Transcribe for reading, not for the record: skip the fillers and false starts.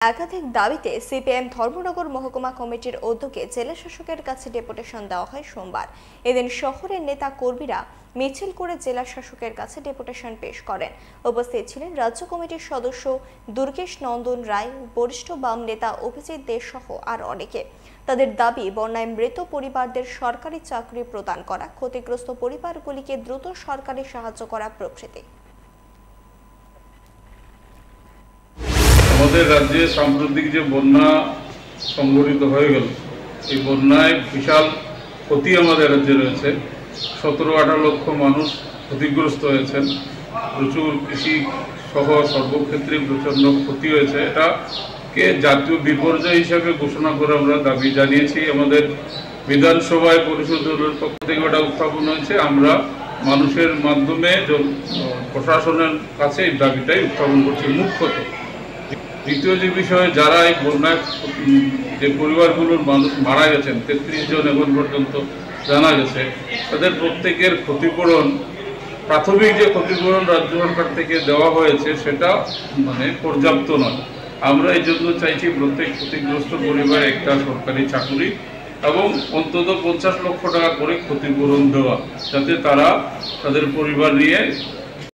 একাধিক দাবিতে সিপিএম ধর্মনগর মহকুমা কমিটির উদ্যোগে জেলা শাসকের কাছে ডেপুটেশন দেওয়া হয় সোমবার। এদিন শহরের নেতা কর্মীরা মিছিল করে জেলা শাসকের কাছে ডেপুটেশন পেশ করেন। উপস্থিত ছিলেন রাজ্য কমিটির সদস্য দুর্গেশ নন্দন রায়, বরিষ্ঠ বাম নেতা অভিজিৎ দে সহ আর অনেকে। তাদের দাবি বন্যায় মৃত পরিবারদের সরকারি চাকরি প্রদান করা, ক্ষতিগ্রস্ত পরিবারগুলিকে দ্রুত সরকারি সাহায্য করা প্রভৃতি। আমাদের রাজ্যে সাম্প্রতিক যে বন্যা সংঘটিত হয়ে গেল, এই বন্যায় বিশাল ক্ষতি আমাদের রাজ্যে রয়েছে। 17-18 লক্ষ মানুষ ক্ষতিগ্রস্ত হয়েছেন। প্রচুর কৃষি সহ সর্বক্ষেত্রে প্রচণ্ড ক্ষতি হয়েছে। এটাকে জাতীয় বিপর্যয় হিসাবে ঘোষণা করে আমরা দাবি জানিয়েছি। আমাদের বিধানসভায় পরিষদ দলের পক্ষ থেকে ওটা উত্থাপন হয়েছে। আমরা মানুষের মাধ্যমে প্রশাসনের কাছে এই দাবিটাই উত্থাপন করছি মুখ্যত। দ্বিতীয় যে বিষয়ে, যারা এই বন্যায় যে পরিবারগুলোর মানুষ মারা গেছেন, 33 জন এখন পর্যন্ত জানা গেছে, তাদের প্রত্যেকের ক্ষতিপূরণ, প্রাথমিক যে ক্ষতিপূরণ রাজ্য সরকার থেকে দেওয়া হয়েছে সেটা পর্যাপ্ত নয়। আমরা এই জন্য চাইছি প্রত্যেক ক্ষতিগ্রস্ত পরিবারে একটা সরকারি চাকরি এবং অন্তত 50 লক্ষ টাকা করে ক্ষতিপূরণ দেওয়া, যাতে তারা তাদের পরিবার নিয়ে